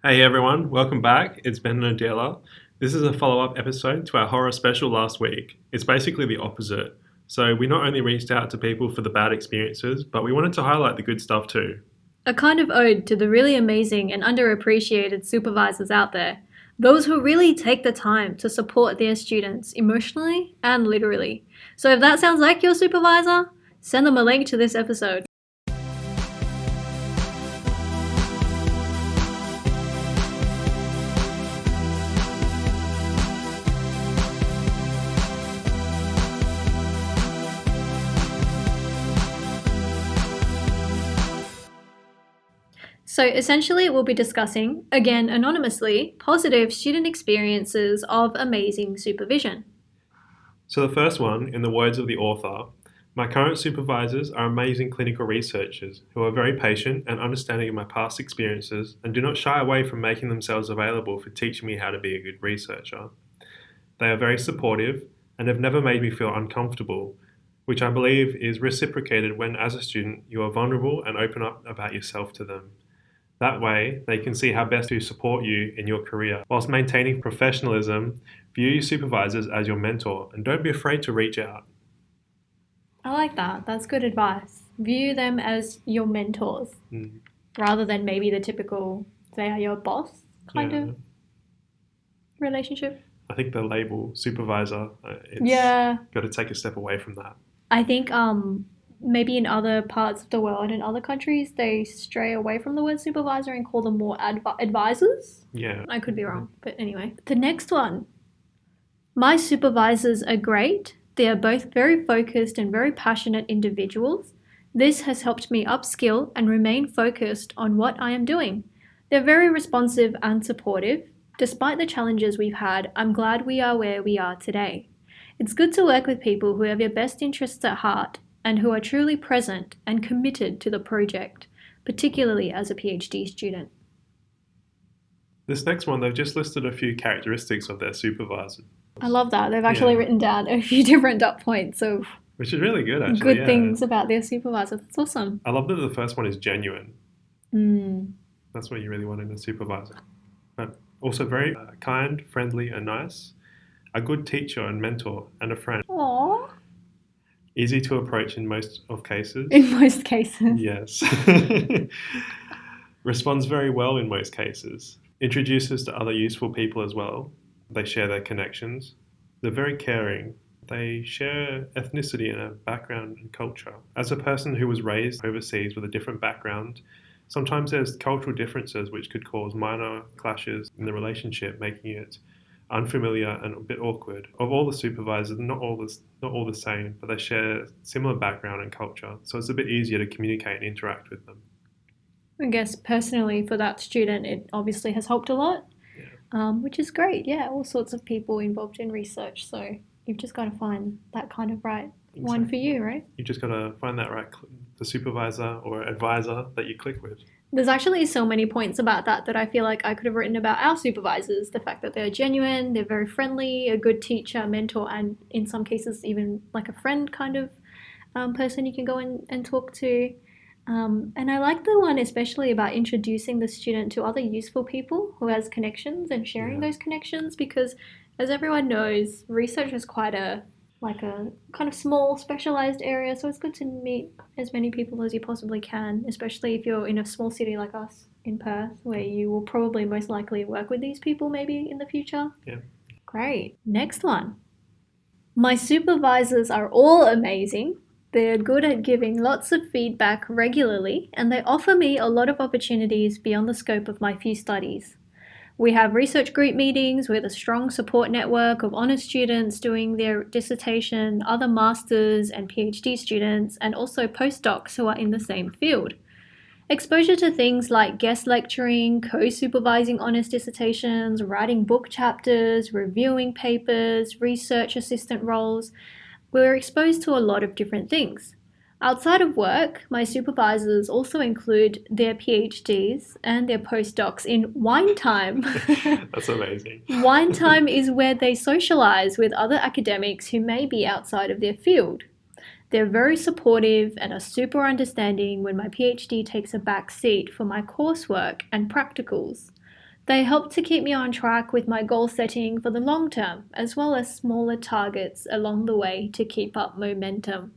Hey everyone, welcome back. It's Ben and Adela. This is a follow-up episode to our horror special last week. It's basically the opposite. So we not only reached out to people for the bad experiences, but we wanted to highlight the good stuff too. A kind of ode to the really amazing and underappreciated supervisors out there. Those who really take the time to support their students emotionally and literally. So if that sounds like your supervisor, send them a link to this episode. So essentially we'll be discussing, again anonymously, positive student experiences of amazing supervision. So the first one, in the words of the author, my current supervisors are amazing clinical researchers who are very patient and understanding of my past experiences and do not shy away from making themselves available for teaching me how to be a good researcher. They are very supportive and have never made me feel uncomfortable, which I believe is reciprocated when, as a student, you are vulnerable and open up about yourself to them. That way, they can see how best to support you in your career. Whilst maintaining professionalism, view your supervisors as your mentor and don't be afraid to reach out. I like that. That's good advice. View them as your mentors rather than maybe the typical, they are your boss kind of relationship. I think the label supervisor, got to take a step away from that. I think maybe in other parts of the world, in other countries, they stray away from the word supervisor and call them more advisors. Yeah. I could be wrong, but anyway. The next one. My supervisors are great. They are both very focused and very passionate individuals. This has helped me upskill and remain focused on what I am doing. They're very responsive and supportive. Despite the challenges we've had, I'm glad we are where we are today. It's good to work with people who have your best interests at heart and who are truly present and committed to the project, particularly as a PhD student. This next one, they've just listed a few characteristics of their supervisor. I love that. They've actually written down a few different dot points of which is really good, actually. Good things about their supervisor. That's awesome. I love that the first one is genuine. That's what you really want in a supervisor. But also very kind, friendly, and nice. A good teacher and mentor and a friend. Aww. Easy to approach in most of cases. In most cases. Yes. Responds very well in most cases. Introduces to other useful people as well. They share their connections. They're very caring. They share ethnicity and a background and culture. As a person who was raised overseas with a different background, sometimes there's cultural differences which could cause minor clashes in the relationship, making it unfamiliar and a bit awkward. Of all the supervisors, not all the same, but they share similar background and culture, so it's a bit easier to communicate and interact with them. I guess personally for that student, it obviously has helped a lot, which is great. Yeah, all sorts of people involved in research, so you've just got to find that kind of right one for you, right? You've just got to find that right, the supervisor or advisor that you click with. There's actually so many points about that I feel like I could have written about our supervisors. The fact that they're genuine, they're very friendly, a good teacher, mentor, and in some cases even like a friend kind of person you can go and talk to. And I like the one especially about introducing the student to other useful people who has connections and sharing those connections, because as everyone knows, research is quite a kind of small specialized area, so it's good to meet as many people as you possibly can, especially if you're in a small city like us in Perth, where you will probably most likely work with these people maybe in the future. Yeah. Great. Next one. My supervisors are all amazing. They're good at giving lots of feedback regularly, and they offer me a lot of opportunities beyond the scope of my few studies. We have research group meetings with a strong support network of honours students doing their dissertation, other masters and PhD students, and also postdocs who are in the same field. Exposure to things like guest lecturing, co-supervising honours dissertations, writing book chapters, reviewing papers, research assistant roles. We're exposed to a lot of different things. Outside of work, my supervisors also include their PhDs and their postdocs in wine time. That's amazing. Wine time is where they socialise with other academics who may be outside of their field. They're very supportive and are super understanding when my PhD takes a back seat for my coursework and practicals. They help to keep me on track with my goal setting for the long term, as well as smaller targets along the way to keep up momentum.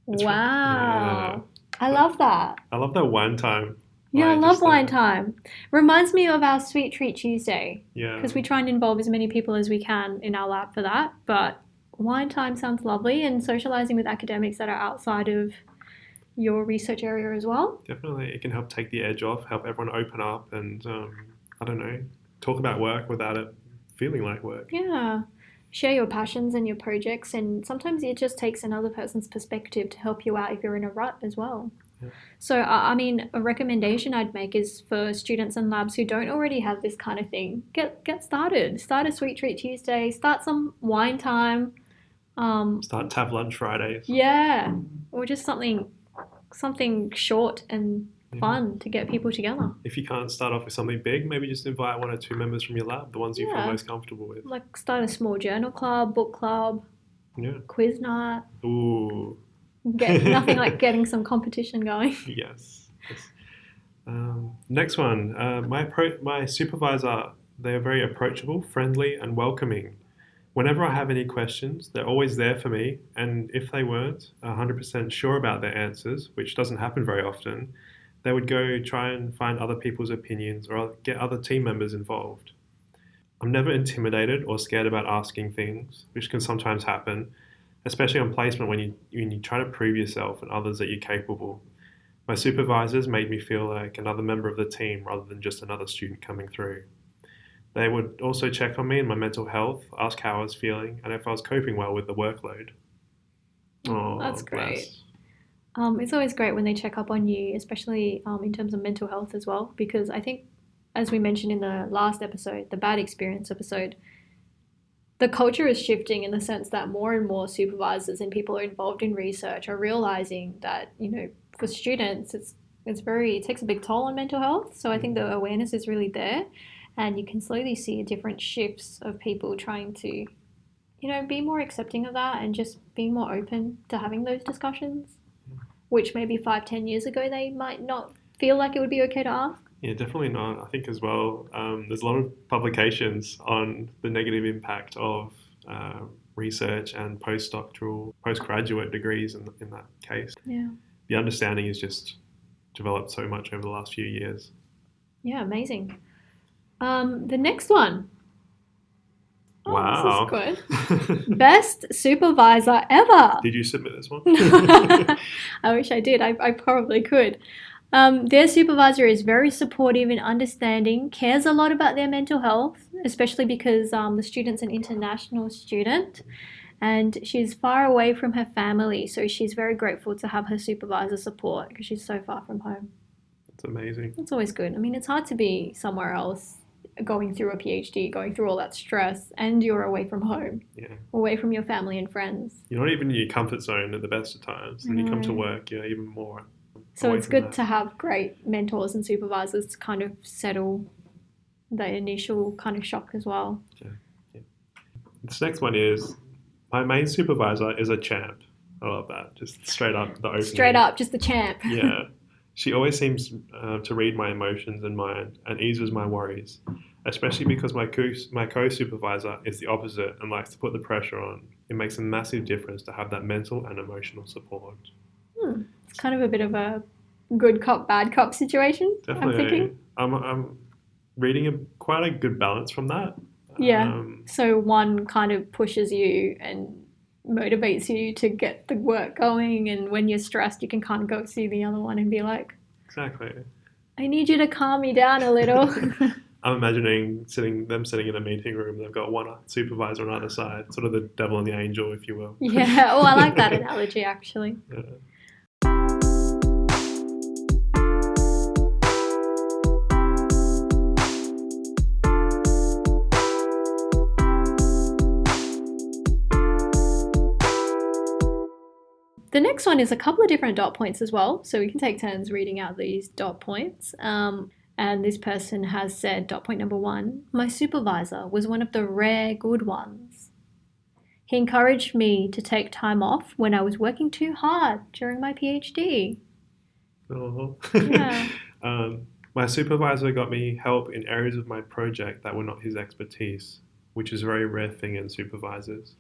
Yeah. Wow. I love that. I love that wine time. Yeah, I Like love just wine time. Reminds me of our Sweet Treat Tuesday yeah, because we try and involve as many people as we can in our lab for that. But wine time sounds lovely and socializing with academics that are outside of your research area as well. definitely. It can help take the edge off, help everyone open up, and I don't know, talk about work without it feeling like work. Yeah. Share your passions and your projects, and sometimes it just takes another person's perspective to help you out if you're in a rut as well. Yeah. So, I mean, a recommendation I'd make is for students and labs who don't already have this kind of thing, get started. Start a Sweet Treat Tuesday, start some wine time. Start to have lunch Fridays. Yeah, or just something short and Yeah. fun to get people together. If you can't start off with something big, maybe just invite one or two members from your lab, the ones you feel Yeah, most comfortable with. like start a small journal club, book club, Yeah. quiz night. Ooh. Get nothing like getting some competition going. Yes. Yes. Next one. My supervisor, they're very approachable, friendly, and welcoming. Whenever I have any questions, they're always there for me. And if they weren't 100% sure about their answers, which doesn't happen very often, they would go try and find other people's opinions or get other team members involved. I'm never intimidated or scared about asking things, which can sometimes happen, especially on placement when you try to prove yourself and others that you're capable. My supervisors made me feel like another member of the team rather than just another student coming through. They would also check on me and my mental health, ask how I was feeling, and if I was coping well with the workload. That's Oh, great. bless. It's always great when they check up on you, especially in terms of mental health as well, because I think, as we mentioned in the last episode, the bad experience episode, the culture is shifting in the sense that more and more supervisors and people involved in research are realizing that, for students, it takes a big toll on mental health. So I think the awareness is really there, and you can slowly see different shifts of people trying to, be more accepting of that and just being more open to having those discussions, which maybe 5, 10 years ago they might not feel like it would be okay to ask. Yeah, definitely not. I think as well, there's a lot of publications on the negative impact of research and postgraduate degrees in that case. Yeah. The understanding has just developed so much over the last few years. Yeah, amazing. The next one. Oh, Wow. this is good. Best supervisor ever. Did you submit this one? I wish I did. I probably could. Their supervisor is very supportive and understanding, cares a lot about their mental health, especially because the student's an international student and she's far away from her family. So she's very grateful to have her supervisor support because she's so far from home. It's amazing. It's always good. I mean, it's hard to be somewhere else going through a PhD, going through all that stress, and you're away from home, Yeah. away from your family and friends. You're not even in your comfort zone at the best of times. And you come to work, you're even more. So it's good to have great mentors and supervisors to kind of settle the initial kind of shock as well. Yeah. This next one is my main supervisor is a champ. I love that. Just straight up the opening. Straight up, just the champ. Yeah. She always seems to read my emotions and mind and eases my worries, especially because my co-supervisor is the opposite and likes to put the pressure on. It makes a massive difference to have that mental and emotional support. It's kind of a bit of a good cop, bad cop situation, Definitely. I'm thinking. I'm reading quite a good balance from that. Yeah. So one kind of pushes you and motivates you to get the work going, and when you're stressed you can kind of go see the other one and be like, Exactly. I need you to calm me down a little. I'm imagining them sitting in a meeting room. They've got one supervisor on either side, sort of the devil and the angel, if you will. Yeah. Oh, I like that analogy actually. Yeah. The next one is a couple of different dot points as well, so we can take turns reading out these dot points. And this person has said, dot point number 1, my supervisor was one of the rare good ones. He encouraged me to take time off when I was working too hard during my PhD. Oh. Yeah. My supervisor got me help in areas of my project that were not his expertise, which is a very rare thing in supervisors.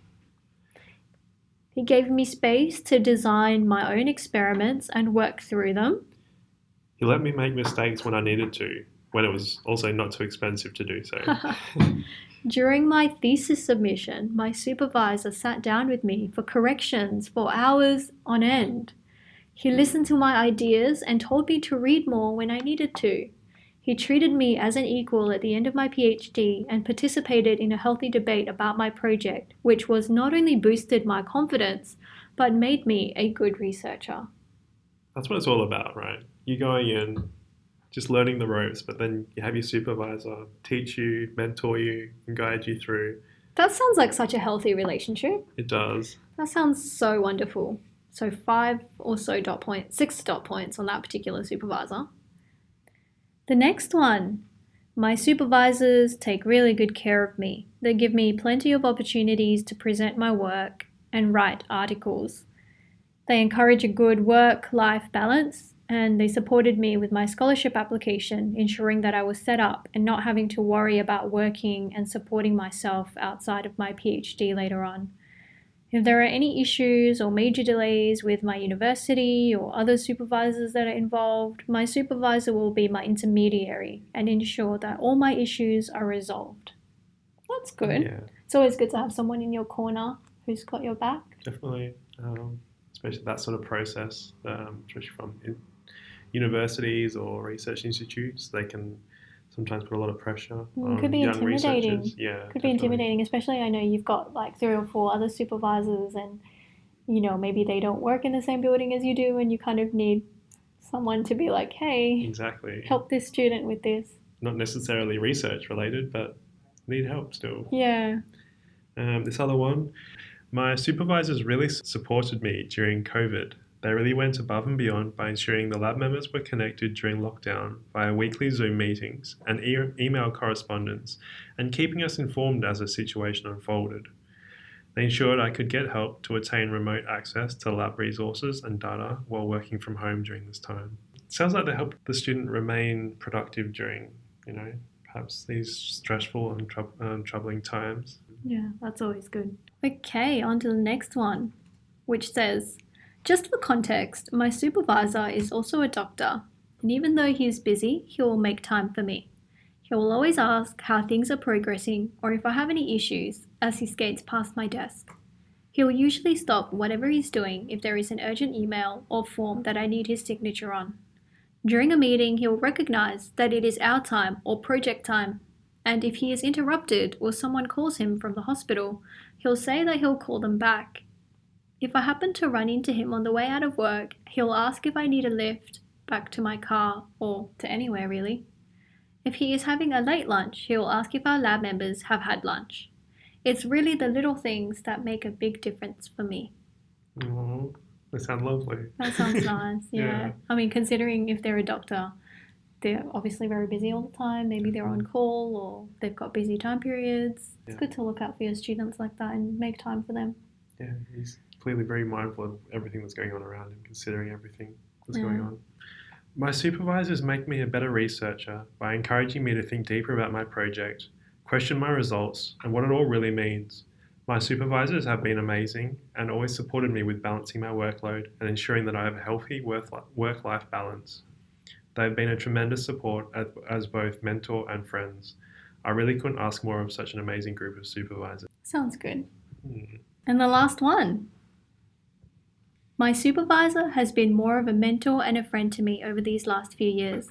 He gave me space to design my own experiments and work through them. He let me make mistakes when I needed to, when it was also not too expensive to do so. During my thesis submission, my supervisor sat down with me for corrections for hours on end. He listened to my ideas and told me to read more when I needed to. He treated me as an equal at the end of my PhD and participated in a healthy debate about my project, which was not only boosted my confidence, but made me a good researcher. That's what it's all about, right? You going in, just learning the ropes, but then you have your supervisor teach you, mentor you, and guide you through. That sounds like such a healthy relationship. It does. That sounds so wonderful. So 5 or so dot points, 6 dot points on that particular supervisor. The next one. My supervisors take really good care of me. They give me plenty of opportunities to present my work and write articles. They encourage a good work-life balance, and they supported me with my scholarship application, ensuring that I was set up and not having to worry about working and supporting myself outside of my PhD later on. If there are any issues or major delays with my university or other supervisors that are involved, my supervisor will be my intermediary and ensure that all my issues are resolved. That's good. Yeah, It's always good to have someone in your corner who's got your back. definitely. Especially that sort of process, especially from universities or research institutes, they can sometimes put a lot of pressure on Could be young intimidating. researchers. Yeah, Could be definitely. intimidating, especially I know you've got like 3 or 4 other supervisors and maybe they don't work in the same building as you do and you kind of need someone to be like, hey, Exactly. help this student with this. Not necessarily research related, but need help still. Yeah. This other one, my supervisors really supported me during COVID. They really went above and beyond by ensuring the lab members were connected during lockdown via weekly Zoom meetings and email correspondence, and keeping us informed as the situation unfolded. They ensured I could get help to attain remote access to lab resources and data while working from home during this time. It sounds like they helped the student remain productive during, perhaps these stressful and troubling times. Yeah, that's always good. Okay, on to the next one, which says, just for context, my supervisor is also a doctor, and even though he is busy, he will make time for me. He will always ask how things are progressing or if I have any issues as he skates past my desk. He will usually stop whatever he's doing if there is an urgent email or form that I need his signature on. During a meeting, he will recognize that it is our time or project time, and if he is interrupted or someone calls him from the hospital, he'll say that he'll call them back. If I happen to run into him on the way out of work, he'll ask if I need a lift back to my car or to anywhere really. If he is having a late lunch, he will ask if our lab members have had lunch. It's really the little things that make a big difference for me. Oh, they sound lovely. That sounds nice, yeah. Yeah. I mean, considering if they're a doctor, they're obviously very busy all the time. Maybe they're on call or they've got busy time periods. It's good to look out for your students like that and make time for them. Yeah, he's clearly very mindful of everything that's going on around him, considering everything that's going on. My supervisors make me a better researcher by encouraging me to think deeper about my project, question my results, and what it all really means. My supervisors have been amazing and always supported me with balancing my workload and ensuring that I have a healthy work-life balance. They've been a tremendous support as both mentor and friends. I really couldn't ask more of such an amazing group of supervisors. Sounds good. And the last one. My supervisor has been more of a mentor and a friend to me over these last few years.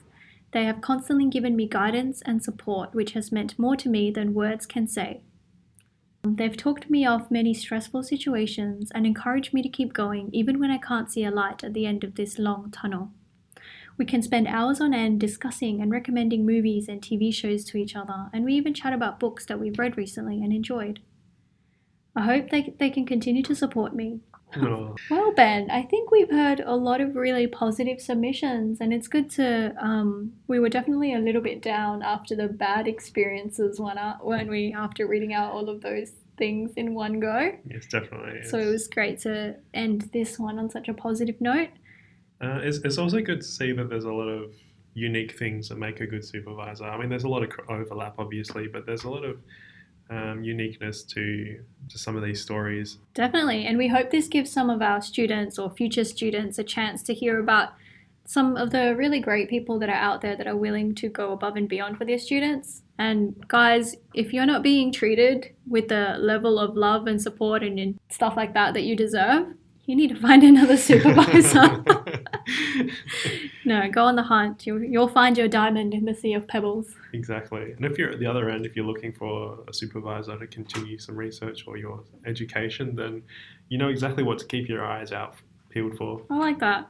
They have constantly given me guidance and support, which has meant more to me than words can say. They've talked me off many stressful situations and encouraged me to keep going even when I can't see a light at the end of this long tunnel. We can spend hours on end discussing and recommending movies and TV shows to each other, and we even chat about books that we've read recently and enjoyed. I hope they can continue to support me. Oh, Well, Ben, I think we've heard a lot of really positive submissions, and it's good to. We were definitely a little bit down after the bad experiences, weren't we? After reading out all of those things in one go. yes, definitely. So it was great to end this one on such a positive note. It's also good to see that there's a lot of unique things that make a good supervisor. I mean, there's a lot of overlap, obviously, but there's a lot of uniqueness to some of these stories. Definitely. And we hope this gives some of our students or future students a chance to hear about some of the really great people that are out there that are willing to go above and beyond for their students. And guys, if you're not being treated with the level of love and support and stuff like that that you deserve, you need to find another supervisor. No, go on the hunt. You'll find your diamond in the sea of pebbles. Exactly. And if you're at the other end, if you're looking for a supervisor to continue some research or your education, then you know exactly what to keep your eyes out peeled for. I like that.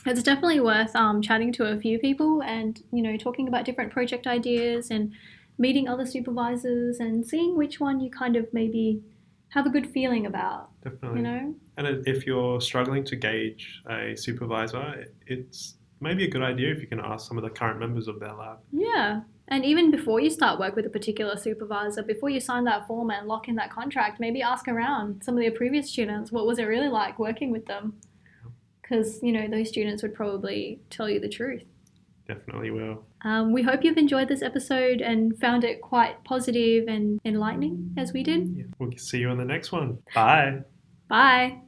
It's definitely worth chatting to a few people and, talking about different project ideas and meeting other supervisors and seeing which one you kind of maybe have a good feeling about. Definitely. And if you're struggling to gauge a supervisor, it's maybe a good idea if you can ask some of the current members of their lab. Yeah. And even before you start work with a particular supervisor, before you sign that form and lock in that contract, maybe ask around some of their previous students, what was it really like working with them? Because, those students would probably tell you the truth. Definitely will. We hope you've enjoyed this episode and found it quite positive and enlightening as we did. Yeah. We'll see you on the next one. Bye. Bye.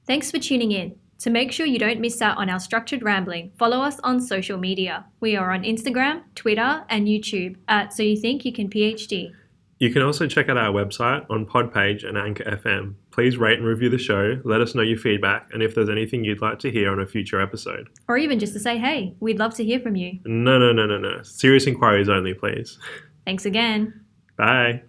Thanks for tuning in. To make sure you don't miss out on our structured rambling, follow us on social media. We are on Instagram, Twitter, and YouTube at So You Think You Can PhD. You can also check out our website on Podpage and Anchor FM. Please rate and review the show, let us know your feedback, and if there's anything you'd like to hear on a future episode. Or even just to say, hey, we'd love to hear from you. No. Serious inquiries only, please. Thanks again. Bye.